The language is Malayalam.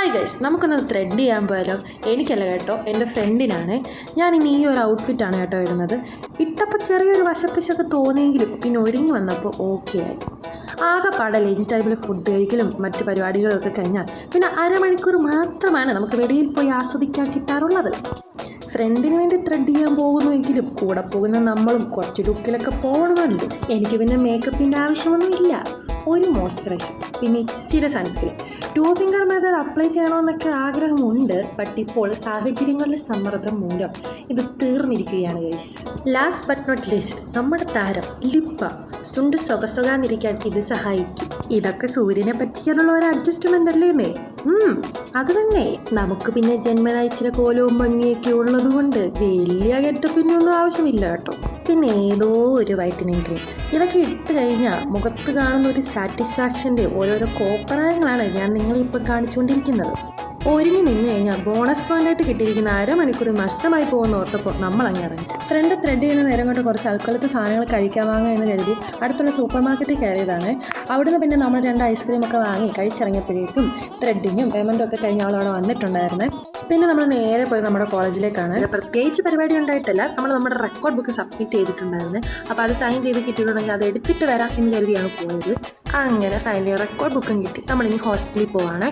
ഹായ് ഗൈസ്, നമുക്കൊന്ന് ത്രെഡ് ചെയ്യാൻ പോയാലോ? എനിക്കല്ല കേട്ടോ, എൻ്റെ ഫ്രണ്ടിനാണ്. ഞാനിനി ഈ ഒരു ഔട്ട്ഫിറ്റാണ് കേട്ടോ ഇടുന്നത്. ഇട്ടപ്പോൾ ചെറിയൊരു വശപ്പിശൊക്കെ തോന്നിയെങ്കിലും പിന്നെ ഒരുങ്ങി വന്നപ്പോൾ ഓക്കെ ആയി. ആകെപ്പാടെ ലഞ്ച് ടൈമിൽ ഫുഡ് കഴിക്കലും മറ്റ് പരിപാടികളൊക്കെ കഴിഞ്ഞാൽ പിന്നെ അരമണിക്കൂർ മാത്രമാണ് നമുക്ക് വെളിയിൽ പോയി ആസ്വദിക്കാൻ കിട്ടാറുള്ളത്. ഫ്രണ്ടിന് വേണ്ടി ത്രെഡ് ചെയ്യാൻ പോകുന്നുവെങ്കിലും കൂടെ പോകുന്ന നമ്മളും കുറച്ച് ലുക്കിലൊക്കെ പോകണമല്ലോ. എനിക്ക് പിന്നെ മേക്കപ്പിൻ്റെ ആവശ്യമൊന്നുമില്ല. ഒരു മോയ്സ്ചറൈസർ, പിന്നെ ഇച്ചിരി സൺസ്ക്രീൻ, 2 ഫിംഗർ മെത്തേഡ് അപ്ലൈ ചെയ്യണമെന്നൊക്കെ ആഗ്രഹമുണ്ട്. ബട്ട് ഇപ്പോൾ സാഹചര്യങ്ങളുടെ സമ്മർദ്ദം മൂലം ഇത് തീർന്നിരിക്കുകയാണ് guys. Last but not least, നമ്മുടെ താരം ലിപ്പ ചുണ്ട് സൊകസൊകാന്നിരിക്കാൻ ഇത് സഹായിക്കും. ഇതൊക്കെ സൂര്യനെ പറ്റിക്കാനുള്ള ഒരു അഡ്ജസ്റ്റ്മെൻ്റ് അല്ലേന്നേ. അത് തന്നെ. നമുക്ക് പിന്നെ ജന്മനാ ഇച്ചിരി കോലവും ഭംഗിയൊക്കെ ഉള്ളത് കൊണ്ട് വലിയ ഗെറ്റപ്പിനൊന്നും ആവശ്യമില്ല കേട്ടോ. പിന്നെ ഏതോ ഒരു വൈറ്റനിങ് ക്രീം, ഇതൊക്കെ ഇട്ട് കഴിഞ്ഞാൽ മുഖത്ത് കാണുന്ന ഒരു സാറ്റിസ്ഫാക്ഷൻ്റെ ഓരോരോ കോപ്രായങ്ങളാണ് ഞാൻ നിങ്ങളിപ്പോൾ കാണിച്ചുകൊണ്ടിരിക്കുന്നത്. ഒരുങ്ങി നിന്ന് കഴിഞ്ഞാൽ ബോണസ് പോയിൻ്റായിട്ട് കിട്ടിയിരിക്കുന്ന അരമണിക്കൂർ നഷ്ടമായി പോകുന്ന ഓർത്തപ്പോൾ നമ്മൾ അങ്ങ് ഇറങ്ങി. ഫ്രണ്ട് ത്രെഡ് ചെയ്യുന്ന നേരം കൊണ്ട് കുറച്ച് അൽക്കൊലത്തെ സാധനങ്ങൾ കഴിക്കാൻ വാങ്ങുക എന്ന് കരുതി അടുത്തുള്ള സൂപ്പർ മാർക്കറ്റിൽ കയറിയതാണ്. അവിടുന്ന് പിന്നെ നമ്മൾ 2 ഐസ്ക്രീമൊക്കെ വാങ്ങി കഴിച്ചിറങ്ങിയപ്പോഴേക്കും ത്രെഡിങ്ങും പേയ്മെൻറ്റും ഒക്കെ കഴിഞ്ഞ ആളവിടെ വന്നിട്ടുണ്ടായിരുന്നു. പിന്നെ നമ്മൾ നേരെ പോയി നമ്മുടെ കോളേജിലേക്കാണ്. പ്രത്യേകിച്ച് പരിപാടി ഉണ്ടായിട്ടില്ല, നമ്മുടെ റെക്കോർഡ് ബുക്ക് സബ്മിറ്റ് ചെയ്തിട്ടുണ്ടായിരുന്നു. അപ്പോൾ അത് സൈൻ ചെയ്ത് കിട്ടിയിട്ടുണ്ടെങ്കിൽ അത് എടുത്തിട്ട് വരാം എന്ന് കരുതിയാണ് പോയത്. അങ്ങനെ ഫൈനലി റെക്കോർഡ് ബുക്കും കിട്ടി. നമ്മളിനി ഹോസ്റ്റലിൽ പോവാണ്.